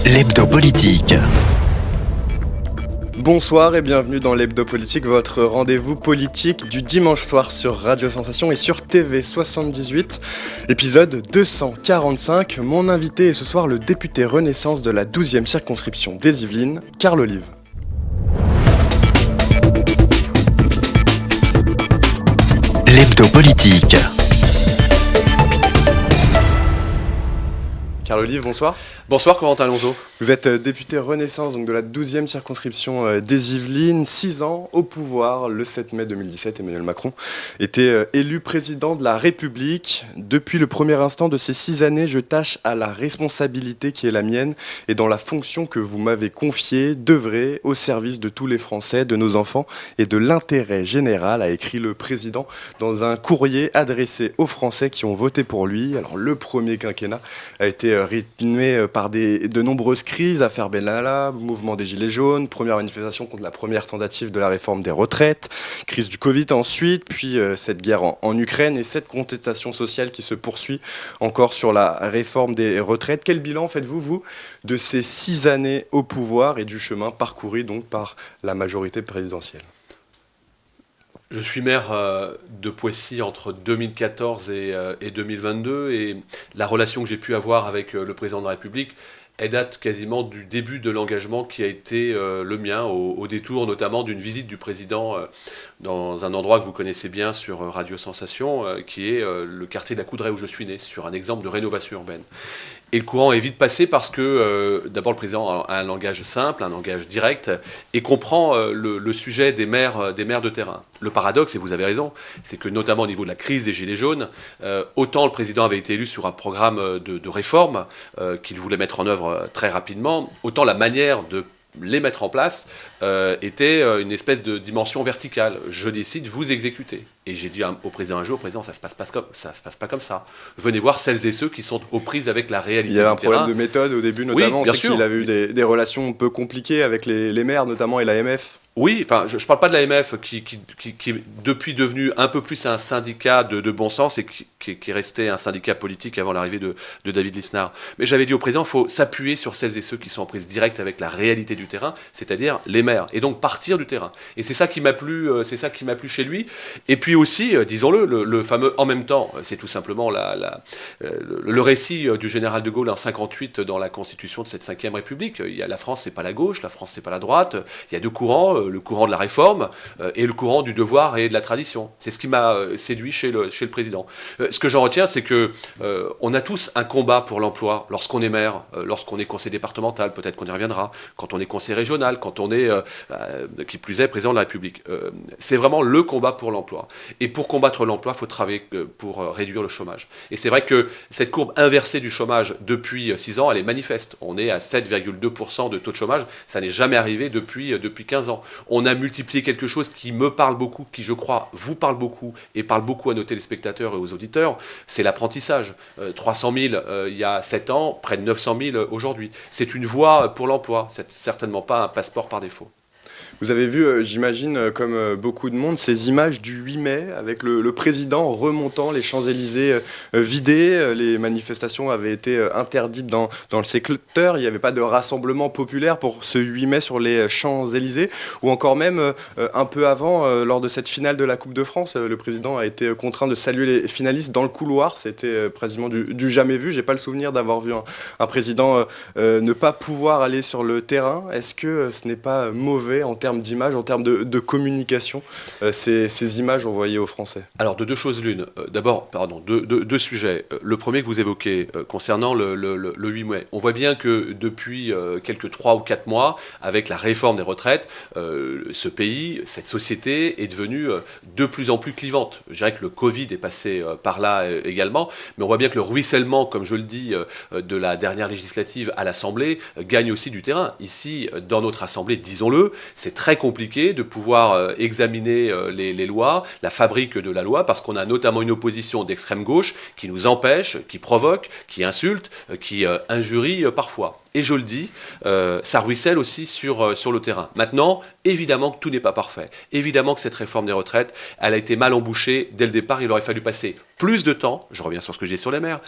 L'hebdo politique. Bonsoir et bienvenue dans l'hebdo politique, votre rendez-vous politique du dimanche soir sur Radio Sensation et sur TV 78, épisode 245. Mon invité est ce soir le député Renaissance de la 12e circonscription des Yvelines, Carl Olive. L'hebdo politique. Carl Olive, bonsoir. Bonsoir Corentin Alonso. Vous êtes député Renaissance donc de la 12e circonscription des Yvelines, 6 ans au pouvoir. Le 7 mai 2017, Emmanuel Macron était élu président de la République. Depuis le premier instant de ces 6 années, je tâche à la responsabilité qui est la mienne et dans la fonction que vous m'avez confiée d'œuvrer au service de tous les Français, de nos enfants et de l'intérêt général, a écrit le président dans un courrier adressé aux Français qui ont voté pour lui. Alors le premier quinquennat a été rythmé par de nombreuses crises, affaire Benalla, mouvement des Gilets jaunes, première manifestation contre la première tentative de la réforme des retraites, crise du Covid ensuite, puis cette guerre en Ukraine et cette contestation sociale qui se poursuit encore sur la réforme des retraites. Quel bilan faites-vous, vous, de ces 6 années au pouvoir et du chemin parcouru donc par la majorité présidentielle ? Je suis maire de Poissy entre 2014 et 2022 et la relation que j'ai pu avoir avec le président de la République, elle date quasiment du début de l'engagement qui a été le mien, au détour notamment d'une visite du président dans un endroit que vous connaissez bien sur Radio Sensation, qui est le quartier de la Coudray où je suis né, sur un exemple de rénovation urbaine. Et le courant est vite passé parce que, d'abord, le président a un langage simple, un langage direct, et comprend le sujet des maires de terrain. Le paradoxe, et vous avez raison, c'est que notamment au niveau de la crise des Gilets jaunes, autant le président avait été élu sur un programme de réforme qu'il voulait mettre en œuvre très rapidement, autant la manière de les mettre en place était une espèce de dimension verticale. Je décide, vous exécutez. Et j'ai dit au président un jour, président, ça se passe pas comme ça. Venez voir celles et ceux qui sont aux prises avec la réalité. Il y avait un problème de méthode au début, notamment. Oui, on sait qu'il avait eu des relations un peu compliquées avec les maires, notamment, et l'AMF. Oui, enfin, je ne parle pas de l'AMF qui est depuis devenu un peu plus un syndicat de bon sens et qui est resté un syndicat politique avant l'arrivée de David Lisnard. Mais j'avais dit au président, il faut s'appuyer sur celles et ceux qui sont en prise directe avec la réalité du terrain, c'est-à-dire les maires, et donc partir du terrain. Et c'est ça qui m'a plu, chez lui. Et puis aussi, disons-le, le fameux en même temps, c'est tout simplement le récit du général de Gaulle en 58 dans la constitution de cette 5e République. Il y a la France, c'est pas la gauche, la France, c'est pas la droite. Il y a deux courants. Le courant de la réforme et le courant du devoir et de la tradition. C'est ce qui m'a séduit chez le président. Ce que j'en retiens, c'est que on a tous un combat pour l'emploi lorsqu'on est maire, lorsqu'on est conseiller départemental, peut-être qu'on y reviendra, quand on est conseiller régional, quand on est, qui plus est, président de la République. C'est vraiment le combat pour l'emploi. Et pour combattre l'emploi, il faut travailler pour réduire le chômage. Et c'est vrai que cette courbe inversée du chômage depuis 6 ans, elle est manifeste. On est à 7,2% de taux de chômage. Ça n'est jamais arrivé depuis 15 ans. On a multiplié quelque chose qui me parle beaucoup, qui je crois vous parle beaucoup et parle beaucoup à nos téléspectateurs et aux auditeurs, c'est l'apprentissage. 300 000 il y a 7 ans, près de 900 000 aujourd'hui. C'est une voie pour l'emploi, c'est certainement pas un passeport par défaut. Vous avez vu, j'imagine, comme beaucoup de monde, ces images du 8 mai avec le président remontant les Champs-Élysées vidés. Les manifestations avaient été interdites dans le secteur. Il n'y avait pas de rassemblement populaire pour ce 8 mai sur les Champs-Élysées. Ou encore même, un peu avant, lors de cette finale de la Coupe de France, le président a été contraint de saluer les finalistes dans le couloir. C'était quasiment du jamais vu. Je n'ai pas le souvenir d'avoir vu un président ne pas pouvoir aller sur le terrain. Est-ce que ce n'est pas mauvais en termes d'image, en termes de communication, ces images envoyées aux Français? Alors, de deux choses l'une. D'abord, deux sujets. Le premier que vous évoquez, concernant le 8 mai. On voit bien que depuis quelques 3 ou 4 mois, avec la réforme des retraites, ce pays, cette société est devenue de plus en plus clivante. Je dirais que le Covid est passé par là également, mais on voit bien que le ruissellement, comme je le dis, de la dernière législative à l'Assemblée, gagne aussi du terrain. Ici, dans notre Assemblée, disons-le, c'est très compliqué de pouvoir examiner les lois, la fabrique de la loi, parce qu'on a notamment une opposition d'extrême gauche qui nous empêche, qui provoque, qui insulte, qui injurie parfois. Et je le dis, ça ruisselle aussi sur le terrain. Maintenant, évidemment que tout n'est pas parfait. Évidemment que cette réforme des retraites, elle a été mal embouchée dès le départ. Il aurait fallu passer plus de temps, je reviens sur ce que j'ai sur les maires,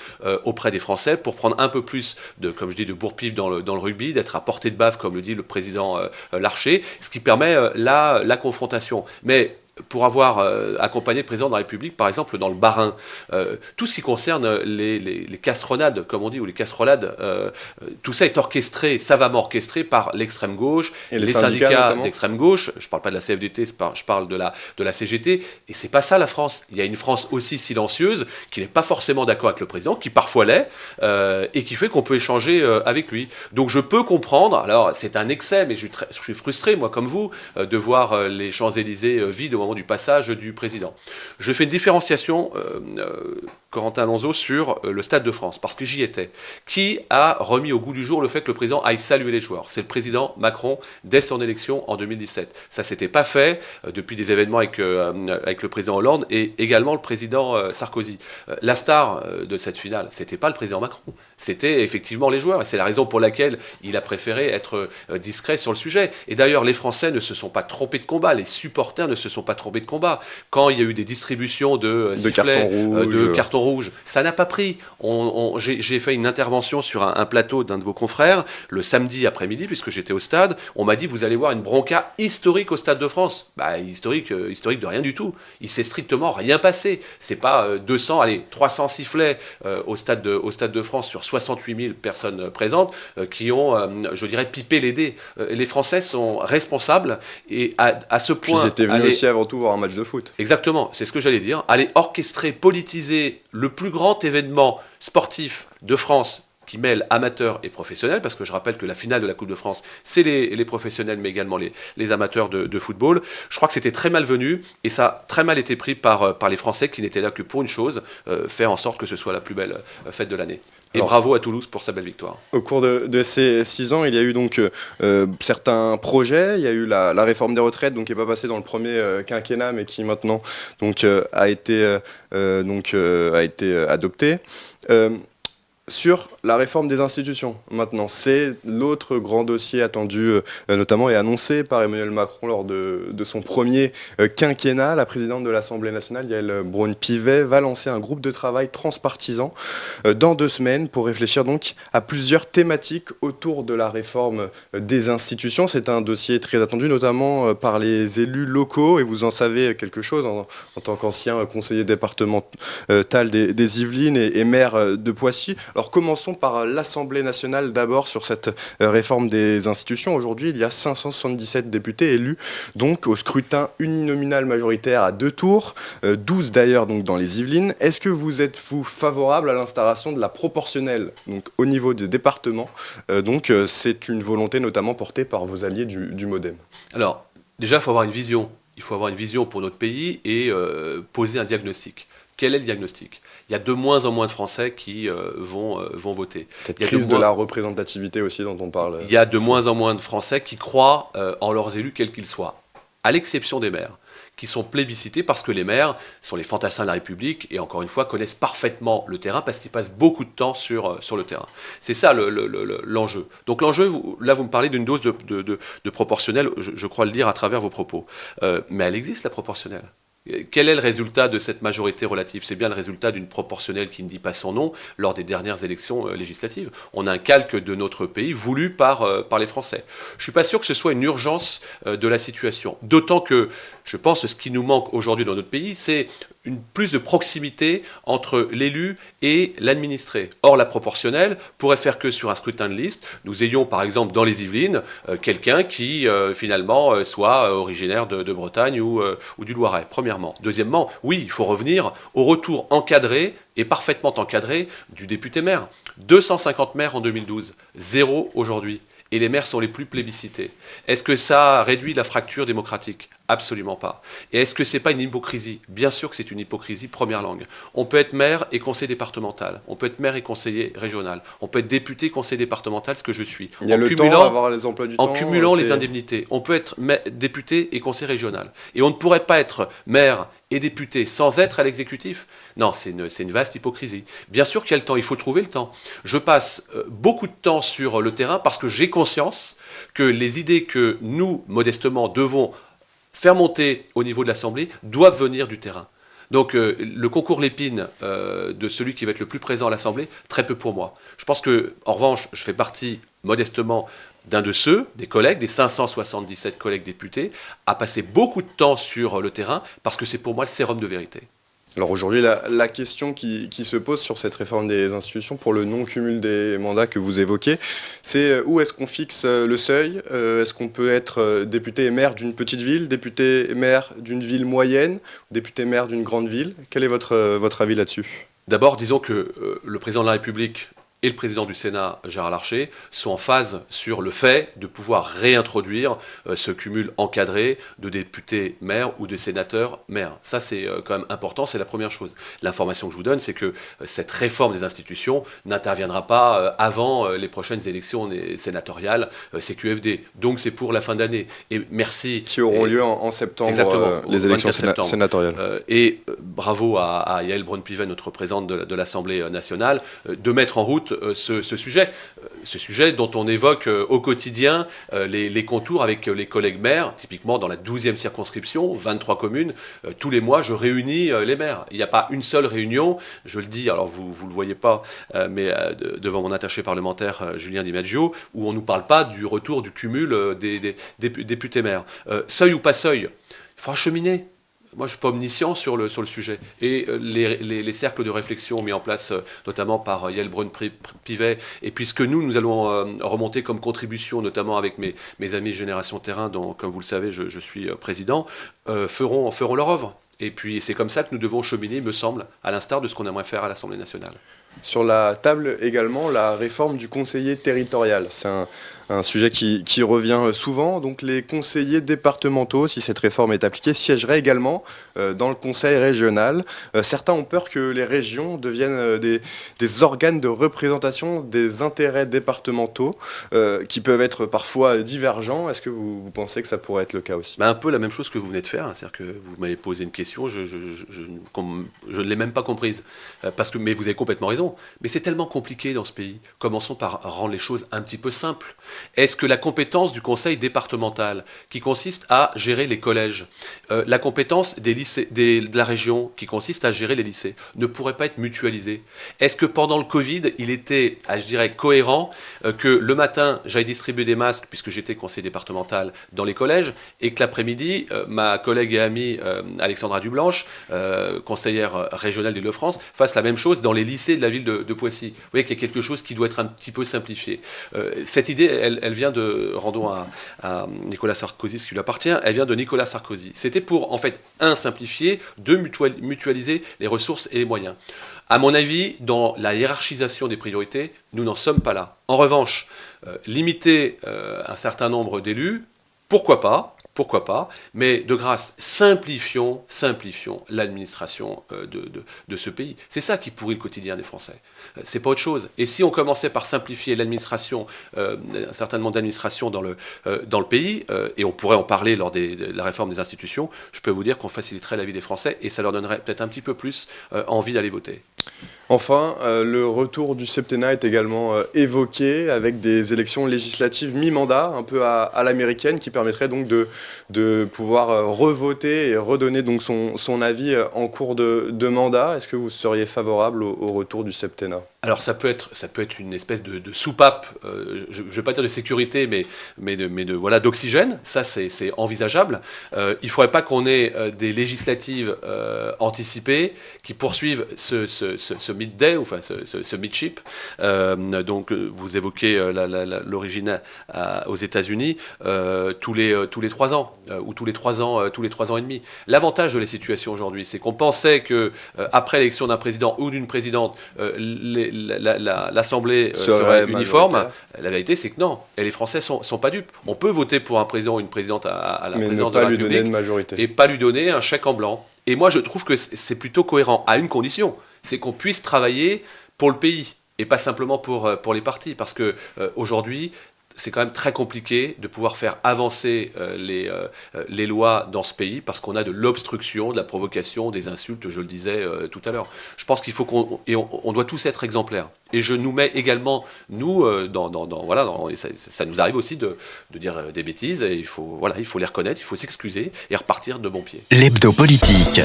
auprès des Français pour prendre un peu plus de, comme je dis, de bourre-pif dans le rugby, d'être à portée de baffe, comme le dit le président Larcher, ce qui permet la confrontation. Mais pour avoir accompagné le président de la République, par exemple, dans le Bas-Rhin, tout ce qui concerne les casseronades, comme on dit, ou les casserolades, tout ça est orchestré, savamment orchestré par l'extrême gauche, Et les syndicats d'extrême gauche. Je ne parle pas de la CFDT, je parle de la CGT. Et c'est pas ça la France. Il y a une France aussi silencieuse, qui n'est pas forcément d'accord avec le président, qui parfois l'est, et qui fait qu'on peut échanger avec lui. Donc je peux comprendre, alors c'est un excès, mais je suis frustré, moi comme vous, de voir les Champs-Élysées vides au moment du passage du président. Je fais une différenciation, Corentin Alonso, sur le Stade de France, parce que j'y étais. Qui a remis au goût du jour le fait que le président aille saluer les joueurs? C'est le président Macron, dès son élection en 2017. Ça ne s'était pas fait depuis des événements avec le président Hollande et également le président Sarkozy. La star de cette finale, c'était pas le président Macron, c'était effectivement les joueurs. Et c'est la raison pour laquelle il a préféré être discret sur le sujet. Et d'ailleurs, les Français ne se sont pas trompés de combat, les supporters ne se sont pas trompés de combat. Quand il y a eu des distributions de sifflets, de cartons rouges, ça n'a pas pris. J'ai fait une intervention sur un plateau d'un de vos confrères le samedi après-midi, puisque j'étais au stade. On m'a dit, vous allez voir une bronca historique au Stade de France. Bah, historique de rien du tout. Il s'est strictement rien passé. C'est pas 300 sifflets au Stade de France sur 68 000 personnes présentes qui ont, je dirais, pipé les dés. Les Français sont responsables et à ce point... Ils étaient venus aussi avant tout voir un match de foot. Exactement, c'est ce que j'allais dire. Aller orchestrer, politiser le plus grand événement sportif de France qui mêle amateurs et professionnels, parce que je rappelle que la finale de la Coupe de France, c'est les professionnels, mais également les amateurs de football. Je crois que c'était très malvenu, et ça a très mal été pris par les Français qui n'étaient là que pour une chose, faire en sorte que ce soit la plus belle fête de l'année. Et bravo à Toulouse pour sa belle victoire. Au cours de ces 6 ans, il y a eu donc certains projets. Il y a eu la réforme des retraites, donc qui n'est pas passée dans le premier quinquennat, mais qui maintenant donc, a été adoptée. Sur la réforme des institutions, maintenant, c'est l'autre grand dossier attendu, notamment et annoncé par Emmanuel Macron lors de son premier quinquennat. La présidente de l'Assemblée nationale, Yaël Braun-Pivet, va lancer un groupe de travail transpartisan dans 2 semaines pour réfléchir donc à plusieurs thématiques autour de la réforme des institutions. C'est un dossier très attendu, notamment par les élus locaux, et vous en savez quelque chose en tant qu'ancien conseiller départemental des Yvelines et maire de Poissy. Alors commençons par l'Assemblée nationale d'abord sur cette réforme des institutions. Aujourd'hui, il y a 577 députés élus, donc au scrutin uninominal majoritaire à 2 tours, 12 d'ailleurs donc dans les Yvelines. Est-ce que vous êtes favorable à l'instauration de la proportionnelle donc au niveau des départements? C'est une volonté notamment portée par vos alliés du MoDem. Alors déjà, il faut avoir une vision. Il faut avoir une vision pour notre pays et poser un diagnostic. Quel est le diagnostic? Il y a de moins en moins de Français qui vont voter. Cette crise de la représentativité aussi dont on parle. Il y a de moins en moins de Français qui croient en leurs élus, quels qu'ils soient, à l'exception des maires, qui sont plébiscités parce que les maires sont les fantassins de la République et encore une fois connaissent parfaitement le terrain parce qu'ils passent beaucoup de temps sur le terrain. C'est ça l'enjeu. Donc l'enjeu, là vous me parlez d'une dose de proportionnelle, je crois le dire à travers vos propos. Mais elle existe la proportionnelle. Quel est le résultat de cette majorité relative? C'est bien le résultat d'une proportionnelle qui ne dit pas son nom lors des dernières élections législatives. On a un calque de notre pays voulu par les Français. Je ne suis pas sûr que ce soit une urgence de la situation. D'autant que, je pense, ce qui nous manque aujourd'hui dans notre pays, c'est plus de proximité entre l'élu et l'administré. Or, la proportionnelle pourrait faire que sur un scrutin de liste, nous ayons par exemple dans les Yvelines quelqu'un qui finalement soit originaire de Bretagne ou du Loiret, premièrement. Deuxièmement, oui, il faut revenir au retour encadré et parfaitement encadré du député-maire. 250 maires en 2012, 0 aujourd'hui. Et les maires sont les plus plébiscités. Est-ce que ça réduit la fracture démocratique? Absolument pas. Et est-ce que c'est pas une hypocrisie? Bien sûr que c'est une hypocrisie, première langue. On peut être maire et conseiller départemental. On peut être maire et conseiller régional. On peut être député et conseiller départemental, ce que je suis. Il y a le temps d'avoir les emplois du temps. En cumulant les indemnités. On peut être député et conseiller régional. Et on ne pourrait pas être maire et député sans être à l'exécutif. Non, c'est une vaste hypocrisie. Bien sûr qu'il y a le temps, il faut trouver le temps. Je passe beaucoup de temps sur le terrain parce que j'ai conscience que les idées que nous, modestement, devons faire monter au niveau de l'Assemblée doivent venir du terrain. Donc le concours Lépine de celui qui va être le plus présent à l'Assemblée, très peu pour moi. Je pense que, en revanche, je fais partie modestement d'un de ceux, des collègues, des 577 collègues députés, à passer beaucoup de temps sur le terrain, parce que c'est pour moi le sérum de vérité. Alors aujourd'hui, la question qui se pose sur cette réforme des institutions pour le non-cumul des mandats que vous évoquez, c'est où est-ce qu'on fixe le seuil ? Est-ce qu'on peut être député et maire d'une petite ville, député et maire d'une ville moyenne, député et maire d'une grande ville ? Quel est votre avis là-dessus ? D'abord, disons que le président de la République et le président du Sénat, Gérard Larcher, sont en phase sur le fait de pouvoir réintroduire ce cumul encadré de députés maires ou de sénateurs maires. Ça, c'est quand même important, c'est la première chose. L'information que je vous donne, c'est que cette réforme des institutions n'interviendra pas avant les prochaines élections sénatoriales CQFD. Donc, c'est pour la fin d'année. Et merci. Qui auront lieu en septembre, les élections sénatoriales. Bravo à Yaël Braun-Pivet, notre présidente de l'Assemblée nationale, de mettre en route ce sujet dont on évoque au quotidien les contours avec les collègues maires, typiquement dans la 12e circonscription, 23 communes, tous les mois je réunis les maires. Il n'y a pas une seule réunion, je le dis, alors vous ne le voyez pas, mais devant mon attaché parlementaire Julien Di Maggio, où on ne nous parle pas du retour du cumul des députés maires. Seuil ou pas seuil, il faudra cheminer. Moi, je ne suis pas omniscient sur le sujet. Et les cercles de réflexion mis en place, notamment par Yaël Braun-Pivet, et puisque nous allons remonter comme contribution, notamment avec mes amis Génération Terrain, dont, comme vous le savez, je suis président, feront leur œuvre. Et puis, c'est comme ça que nous devons cheminer, me semble, à l'instar de ce qu'on aimerait faire à l'Assemblée nationale. Sur la table également, la réforme du conseiller territorial. C'est un sujet qui revient souvent. Donc les conseillers départementaux, si cette réforme est appliquée, siégeraient également dans le conseil régional. Certains ont peur que les régions deviennent des organes de représentation des intérêts départementaux qui peuvent être parfois divergents. Est-ce que vous pensez que ça pourrait être le cas aussi ? Un peu la même chose que vous venez de faire. C'est-à-dire que vous m'avez posé une question, je ne l'ai même pas comprise. Mais vous avez complètement raison. Mais c'est tellement compliqué dans ce pays. Commençons par rendre les choses un petit peu simples. Est-ce que la compétence du conseil départemental, qui consiste à gérer les collèges, la compétence des lycées, de la région, qui consiste à gérer les lycées, ne pourrait pas être mutualisée ? Est-ce que pendant le Covid, il était, je dirais, cohérent que le matin, j'aille distribuer des masques, puisque j'étais conseiller départemental dans les collèges, et que l'après-midi, ma collègue et amie Alexandra Dublanche, conseillère régionale d'Île-de-France, fasse la même chose dans les lycées de la ville de Poissy. Vous voyez qu'il y a quelque chose qui doit être un petit peu simplifié. Cette idée, elle vient de, rendons à Nicolas Sarkozy ce qui lui appartient, elle vient de Nicolas Sarkozy. C'était pour, en fait, simplifier, mutualiser les ressources et les moyens. À mon avis, dans la hiérarchisation des priorités, nous n'en sommes pas là. En revanche, limiter un certain nombre d'élus, pourquoi pas, mais de grâce, simplifions l'administration de ce pays. C'est ça qui pourrit le quotidien des Français. C'est pas autre chose. Et si on commençait par simplifier l'administration, un certain nombre d'administrations dans le pays, et on pourrait en parler lors de la réforme des institutions, je peux vous dire qu'on faciliterait la vie des Français et ça leur donnerait peut-être un petit peu plus envie d'aller voter. Enfin, le retour du septennat est également évoqué avec des élections législatives mi-mandat, un peu à l'américaine, qui permettraient donc de pouvoir revoter et redonner donc son avis en cours de mandat. Est-ce que vous seriez favorable au retour du septennat ? Alors ça peut être une espèce de soupape, je ne vais pas dire de sécurité, mais d'oxygène. Ça c'est envisageable. Il ne faudrait pas qu'on ait des législatives anticipées qui poursuivent ce mid-day, enfin ce mid-ship. Donc vous évoquez l'origine aux États-Unis tous les 3 ans ou tous les 3 ans et demi. L'avantage de la situation aujourd'hui, c'est qu'on pensait que après l'élection d'un président ou d'une présidente, l'Assemblée serait uniforme. La vérité, c'est que non. Et les Français sont pas dupes. On peut voter pour un président ou une présidente à la présidence de la République, mais ne pas lui donner une majorité. Et pas lui donner un chèque en blanc. Et moi, je trouve que c'est plutôt cohérent, à une condition, c'est qu'on puisse travailler pour le pays et pas simplement pour les partis. Parce que aujourd'hui, c'est quand même très compliqué de pouvoir faire avancer les lois dans ce pays parce qu'on a de l'obstruction, de la provocation, des insultes, je le disais tout à l'heure. Je pense qu'il faut on doit tous être exemplaires. Et je nous mets également, nous, ça nous arrive aussi de dire des bêtises, et il faut les reconnaître, il faut s'excuser et repartir de bon pied. L'hebdo politique.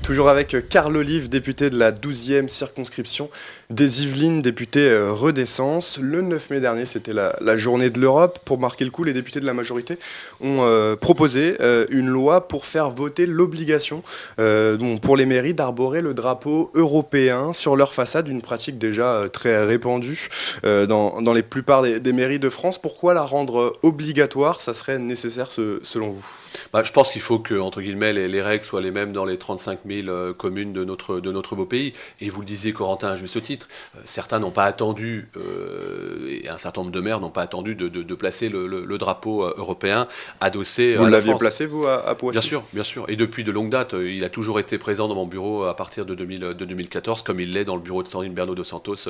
Toujours avec Carl Olive, député de la 12e circonscription des Yvelines, député Renaissance. Le 9 mai dernier, c'était la journée de l'Europe. Pour marquer le coup, les députés de la majorité ont proposé une loi pour faire voter l'obligation pour les mairies d'arborer le drapeau européen sur leur façade, une pratique déjà très répandue dans les plupart des mairies de France. Pourquoi la rendre obligatoire? Ça serait nécessaire selon vous? Je pense qu'il faut que, entre guillemets, les règles soient les mêmes dans les 35 000 communes de notre beau pays. Et vous le disiez, Corentin, à juste titre, certains n'ont pas attendu, et un certain nombre de maires n'ont pas attendu de placer le drapeau européen adossé à la France. Vous l'aviez placé, vous, à Poissy? Bien sûr. Et depuis de longue date, il a toujours été présent dans mon bureau à partir de 2014, comme il l'est dans le bureau de Sandrine Bernaud dos Santos,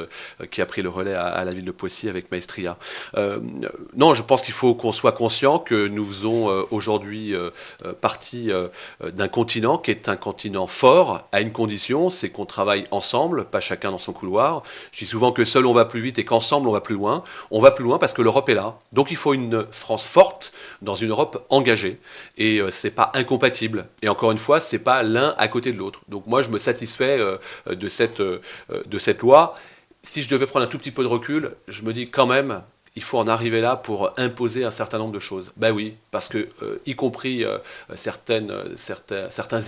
qui a pris le relais à la ville de Poissy avec Maestria. Non, je pense qu'il faut qu'on soit conscient que nous faisons aujourd'hui partie d'un continent qui est un continent fort, à une condition, c'est qu'on travaille ensemble, pas chacun dans son couloir. Je dis souvent que seul on va plus vite et qu'ensemble on va plus loin. On va plus loin parce que l'Europe est là. Donc il faut une France forte dans une Europe engagée. Et c'est pas incompatible. Et encore une fois, c'est pas l'un à côté de l'autre. Donc moi je me satisfais de cette loi. Si je devais prendre un tout petit peu de recul, je me dis quand même, il faut en arriver là pour imposer un certain nombre de choses. Ben oui, parce que, y compris certains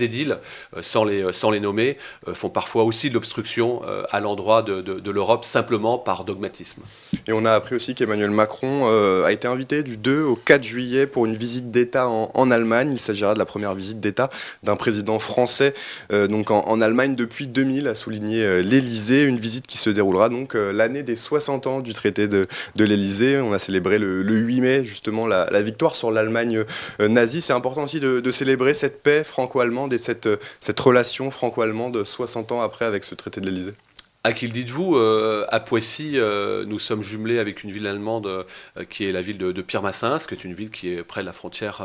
édiles, sans les nommer, font parfois aussi de l'obstruction à l'endroit de l'Europe, simplement par dogmatisme. Et on a appris aussi qu'Emmanuel Macron a été invité du 2 au 4 juillet pour une visite d'État en Allemagne. Il s'agira de la première visite d'État d'un président français donc en Allemagne depuis 2000, a souligné l'Élysée. Une visite qui se déroulera donc l'année des 60 ans du traité de l'Élysée. On a célébré le 8 mai justement la victoire sur l'Allemagne nazie. C'est important aussi de célébrer cette paix franco-allemande et cette relation franco-allemande 60 ans après avec ce traité de l'Élysée. À qui le dites-vous? À Poissy, nous sommes jumelés avec une ville allemande qui est la ville de Pirmasens, qui est une ville qui est près de la frontière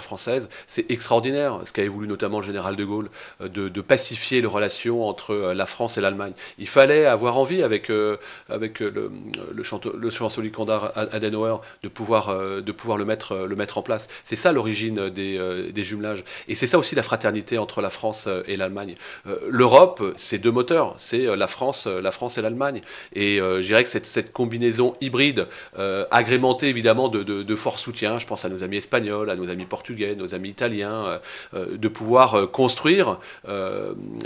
française. C'est extraordinaire, ce qu'avait voulu notamment le général de Gaulle, de pacifier les relations entre la France et l'Allemagne. Il fallait avoir envie, avec le chancelier Konrad Adenauer, de pouvoir le mettre en place. C'est ça l'origine des jumelages. Et c'est ça aussi la fraternité entre la France et l'Allemagne. L'Europe, c'est deux moteurs, c'est la France et l'Allemagne. Et je dirais que cette combinaison hybride, agrémentée évidemment de forts soutiens, je pense à nos amis espagnols, à nos amis portugais, nos amis italiens, de pouvoir construire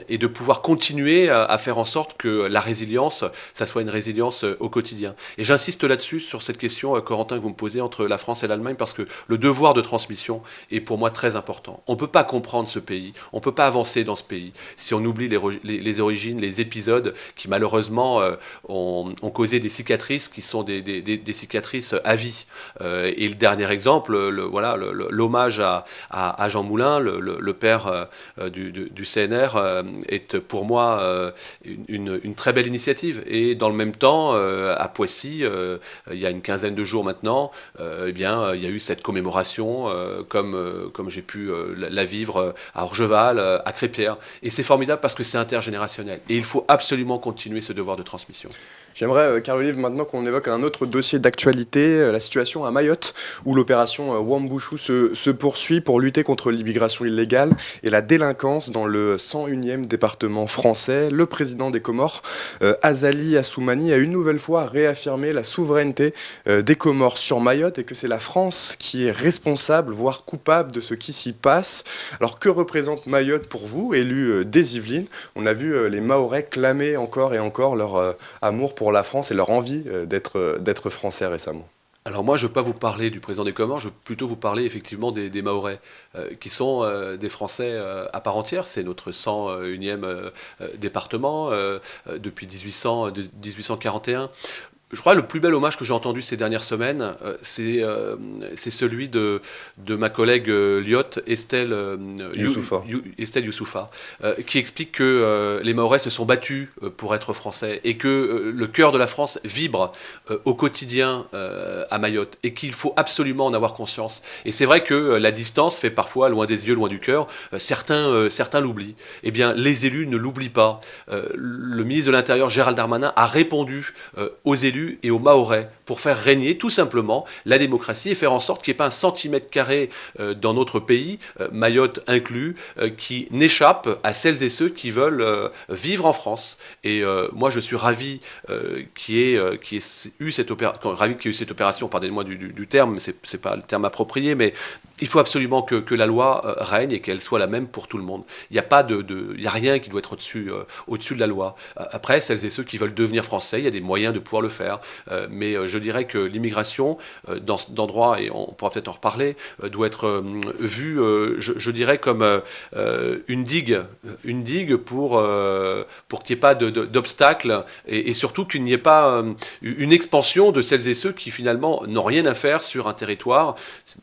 et de pouvoir continuer à faire en sorte que la résilience, ça soit une résilience au quotidien. Et j'insiste là-dessus, sur cette question, Corentin, que vous me posez entre la France et l'Allemagne, parce que le devoir de transmission est pour moi très important. On ne peut pas comprendre ce pays, on ne peut pas avancer dans ce pays si on oublie les origines, les épisodes qui malheureusement ont causé des cicatrices qui sont des cicatrices à vie. Et le dernier exemple, l'hommage à Jean Moulin, le père du CNR, est pour moi une très belle initiative. Et dans le même temps, à Poissy, il y a une quinzaine de jours maintenant, il y a eu cette commémoration comme j'ai pu la vivre à Orgeval, à Crépierre. Et c'est formidable parce que c'est intergénérationnel. Et il faut absolument continuer ce devoir de transmission. J'aimerais, Carl Olive, maintenant qu'on évoque un autre dossier d'actualité, la situation à Mayotte, où l'opération Wambouchou se poursuit pour lutter contre l'immigration illégale et la délinquance dans le 101e département français. Le président des Comores, Azali Assoumani, a une nouvelle fois réaffirmé la souveraineté des Comores sur Mayotte et que c'est la France qui est responsable, voire coupable de ce qui s'y passe. Alors que représente Mayotte pour vous, élu des Yvelines? On a vu les Mahorais clamer encore et encore leur amour pour la France et leur envie d'être français récemment. Alors moi, je ne veux pas vous parler du président des Comores, je veux plutôt vous parler effectivement des Mahorais, qui sont des Français à part entière. C'est notre 101e département depuis 1841. Je crois que le plus bel hommage que j'ai entendu ces dernières semaines, c'est celui de ma collègue Lyotte, Estelle Youssoufa, qui explique que les Mahorais se sont battus pour être français et que le cœur de la France vibre au quotidien à Mayotte et qu'il faut absolument en avoir conscience. Et c'est vrai que la distance fait parfois loin des yeux, loin du cœur. Certains l'oublient. Eh bien, les élus ne l'oublient pas. Le ministre de l'Intérieur, Gérald Darmanin, a répondu aux élus élus et aux Mahorais pour faire régner tout simplement la démocratie et faire en sorte qu'il n'y ait pas un centimètre carré dans notre pays, Mayotte inclus, qui n'échappe à celles et ceux qui veulent vivre en France. Et moi, je suis ravi qu'il y ait eu cette opération, pardonnez-moi du terme, mais c'est pas le terme approprié, mais il faut absolument que la loi règne et qu'elle soit la même pour tout le monde. Il n'y a pas il y a rien qui doit être au-dessus de la loi. Après, celles et ceux qui veulent devenir français, il y a des moyens de pouvoir le faire. Mais je dirais que l'immigration, dans cet endroit, et on pourra peut-être en reparler, doit être vue, je dirais, comme une digue pour qu'il n'y ait pas d'obstacles et surtout qu'il n'y ait pas une expansion de celles et ceux qui finalement n'ont rien à faire sur un territoire,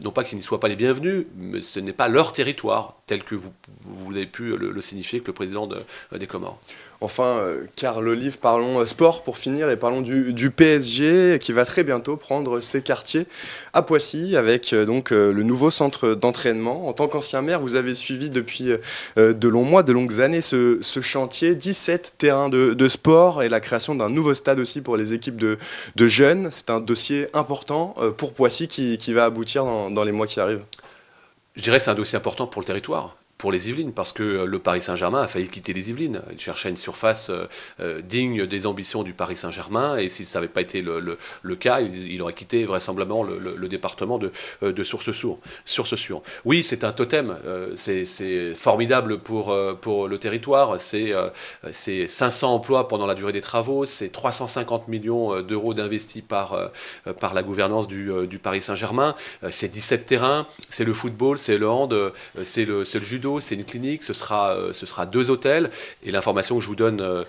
non pas qu'ils n'y soient pas les bienvenus, mais ce n'est pas leur territoire tel que vous avez pu le signifier que le président des Comores. Enfin, Karl Olive, parlons sport pour finir et parlons du PSG qui va très bientôt prendre ses quartiers à Poissy avec donc le nouveau centre d'entraînement. En tant qu'ancien maire, vous avez suivi depuis de longs mois, de longues années ce chantier, 17 terrains de sport et la création d'un nouveau stade aussi pour les équipes de jeunes. C'est un dossier important pour Poissy qui va aboutir dans les mois qui arrivent. Je dirais que c'est un dossier important pour le territoire, pour les Yvelines, parce que le Paris Saint-Germain a failli quitter les Yvelines. Il cherchait une surface digne des ambitions du Paris Saint-Germain, et si ça n'avait pas été le cas, il aurait quitté vraisemblablement le département de Source-Sûre. Oui, c'est un totem, c'est formidable pour le territoire, c'est 500 emplois pendant la durée des travaux, c'est 350 millions d'euros d'investis par la gouvernance du Paris Saint-Germain, c'est 17 terrains, c'est le football, c'est le hand, c'est le judo, c'est une clinique, ce sera 2 hôtels. Et l'information que je vous donne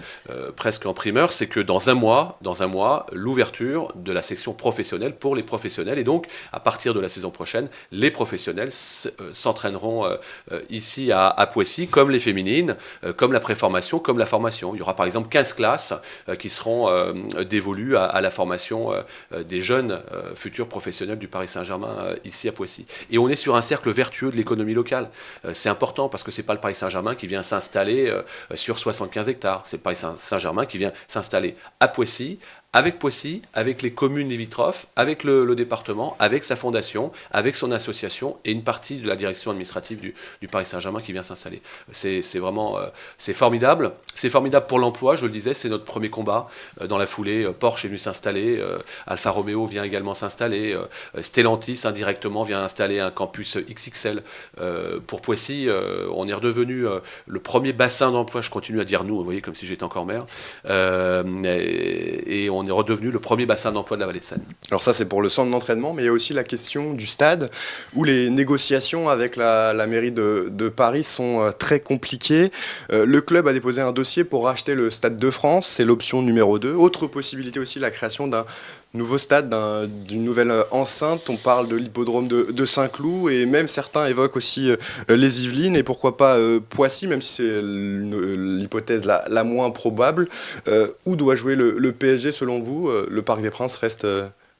presque en primeur, c'est que dans un mois, l'ouverture de la section professionnelle pour les professionnels. Et donc, à partir de la saison prochaine, les professionnels s'entraîneront ici à Poissy, comme les féminines, comme la préformation, comme la formation. Il y aura par exemple 15 classes qui seront dévolues à la formation des jeunes futurs professionnels du Paris Saint-Germain ici à Poissy. Et on est sur un cercle vertueux de l'économie locale. C'est important parce que c'est pas le Paris Saint-Germain qui vient s'installer sur 75 hectares. C'est le Paris Saint-Germain qui vient s'installer à Poissy, avec les communes limitrophes, avec le département, avec sa fondation, avec son association et une partie de la direction administrative du Paris Saint-Germain qui vient s'installer. C'est vraiment c'est formidable. C'est formidable pour l'emploi, je le disais, c'est notre premier combat. Dans la foulée, Porsche est venu s'installer, Alfa Romeo vient également s'installer, Stellantis indirectement vient installer un campus XXL. Pour Poissy, on est redevenu le premier bassin d'emploi, je continue à dire nous, vous voyez, comme si j'étais encore maire, et on est redevenu le premier bassin d'emploi de la vallée de Seine. Alors ça, c'est pour le centre d'entraînement, mais il y a aussi la question du stade, où les négociations avec la mairie de Paris sont très compliquées. Le club a déposé un dossier pour racheter le Stade de France, c'est l'option numéro 2. Autre possibilité aussi, la création d'un nouveau stade, d'une nouvelle enceinte. On parle de l'hippodrome de Saint-Cloud, et même certains évoquent aussi les Yvelines, et pourquoi pas Poissy, même si c'est l'hypothèse la moins probable. Où doit jouer le PSG selon vous? Le Parc des Princes reste...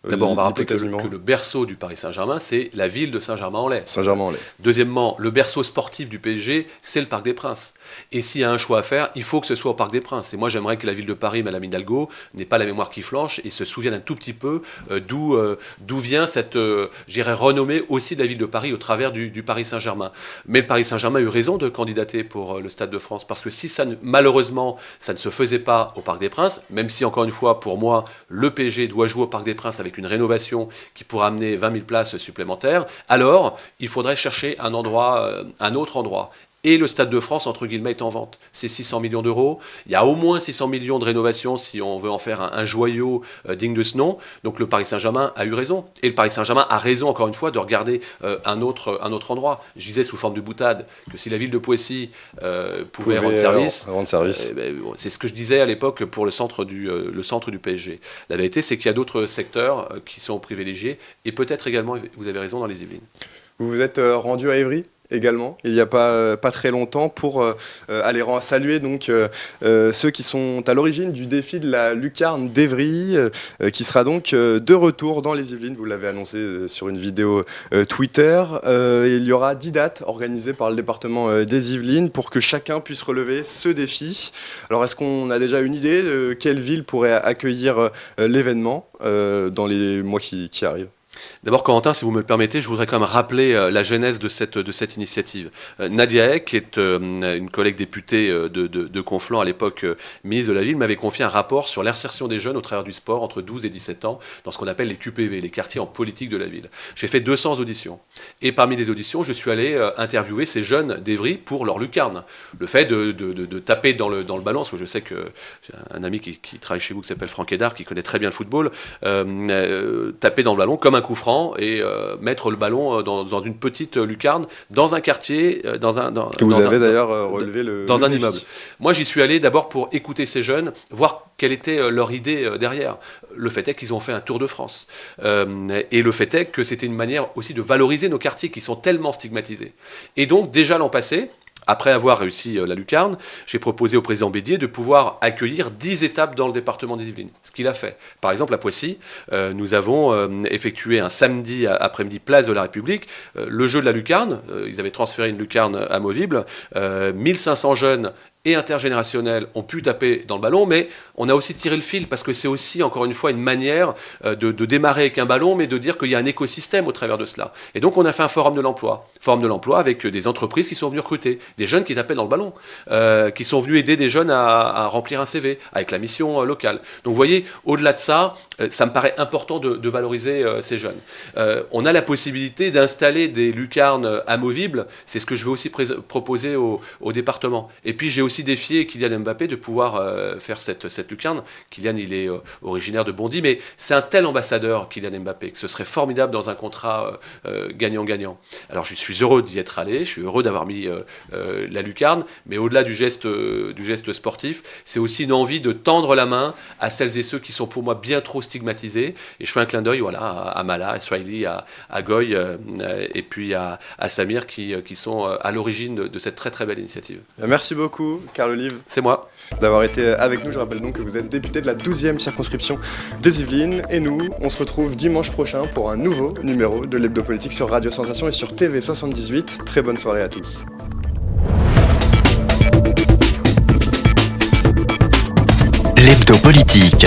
D'abord, on va rappeler que le berceau du Paris Saint-Germain, c'est la ville de Saint-Germain-en-Laye. Saint-Germain-en-Laye. Deuxièmement, le berceau sportif du PSG, c'est le Parc des Princes. Et s'il y a un choix à faire, il faut que ce soit au Parc des Princes. Et moi, j'aimerais que la ville de Paris, Madame Hidalgo, n'ait pas la mémoire qui flanche et se souvienne un tout petit peu d'où vient cette, renommée aussi de la ville de Paris au travers du Paris Saint-Germain. Mais le Paris Saint-Germain a eu raison de candidater pour le Stade de France, parce que si malheureusement, ça ne se faisait pas au Parc des Princes, même si, encore une fois, pour moi, le PSG doit jouer au Parc des Princes avec une rénovation qui pourra amener 20 000 places supplémentaires, alors il faudrait chercher un autre endroit. Et le Stade de France, entre guillemets, est en vente. C'est 600 millions d'euros. Il y a au moins 600 millions de rénovations si on veut en faire un joyau digne de ce nom. Donc le Paris Saint-Germain a eu raison. Et le Paris Saint-Germain a raison, encore une fois, de regarder un autre endroit. Je disais sous forme de boutade que si la ville de Poissy pouvait rendre service, c'est ce que je disais à l'époque pour le centre du PSG. La vérité, c'est qu'il y a d'autres secteurs qui sont privilégiés. Et peut-être également, vous avez raison, dans les Yvelines. Vous vous êtes rendu à Évry également, il n'y a pas très longtemps, pour aller saluer donc, ceux qui sont à l'origine du défi de la lucarne d'Evry, qui sera donc de retour dans les Yvelines. Vous l'avez annoncé sur une vidéo Twitter. Il y aura 10 dates organisées par le département des Yvelines pour que chacun puisse relever ce défi. Alors, est-ce qu'on a déjà une idée de quelle ville pourrait accueillir l'événement dans les mois qui arrivent ? D'abord, Corentin, si vous me le permettez, je voudrais quand même rappeler la genèse de cette initiative. Nadia Heck, qui est une collègue députée de Conflans, à l'époque ministre de la Ville, m'avait confié un rapport sur l'insertion des jeunes au travers du sport entre 12 et 17 ans dans ce qu'on appelle les QPV, les quartiers en politique de la ville. J'ai fait 200 auditions. Et parmi les auditions, je suis allé interviewer ces jeunes d'Evry pour leur lucarne. Le fait de taper dans le ballon, parce que je sais que j'ai un ami qui travaille chez vous qui s'appelle Franck Hédard, qui connaît très bien le football, taper dans le ballon comme un coup franc et mettre le ballon dans une petite lucarne dans un quartier, que vous avez d'ailleurs relevé dans un défi. immeuble. Moi, j'y suis allé d'abord pour écouter ces jeunes, voir quelle était leur idée derrière. Le fait est qu'ils ont fait un tour de France. Et le fait est que c'était une manière aussi de valoriser nos quartiers qui sont tellement stigmatisés. Et donc, déjà l'an passé, après avoir réussi la lucarne, j'ai proposé au président Bédier de pouvoir accueillir 10 étapes dans le département des Yvelines, ce qu'il a fait. Par exemple, à Poissy, nous avons effectué un samedi après-midi place de la République, le jeu de la lucarne. Ils avaient transféré une lucarne amovible, 1500 jeunes et intergénérationnels ont pu taper dans le ballon, mais on a aussi tiré le fil, parce que c'est aussi, encore une fois, une manière de démarrer avec un ballon, mais de dire qu'il y a un écosystème au travers de cela. Et donc, on a fait un forum de l'emploi avec des entreprises qui sont venues recruter, des jeunes qui tapaient dans le ballon, qui sont venus aider des jeunes à remplir un CV, avec la mission locale. Donc, vous voyez, au-delà de ça, ça me paraît important de valoriser ces jeunes. On a la possibilité d'installer des lucarnes amovibles, c'est ce que je vais aussi proposer au département. Et puis, j'ai aussi défier Kylian Mbappé de pouvoir faire cette lucarne. Kylian, il est originaire de Bondy, mais c'est un tel ambassadeur, Kylian Mbappé, que ce serait formidable dans un contrat gagnant-gagnant. Alors, je suis heureux d'y être allé, je suis heureux d'avoir mis la lucarne, mais au-delà du geste sportif, c'est aussi une envie de tendre la main à celles et ceux qui sont pour moi bien trop stigmatisés. Et je fais un clin d'œil à Mala, à Swahili, à Goy, et puis à Samir, qui sont à l'origine de cette très très belle initiative. Merci beaucoup, Carl Olive. C'est moi. D'avoir été avec nous. Je rappelle donc que vous êtes député de la 12e circonscription des Yvelines. Et nous, on se retrouve dimanche prochain pour un nouveau numéro de l'Hebdo Politique sur Radio Sensation et sur TV78. Très bonne soirée à tous. L'Hebdo Politique.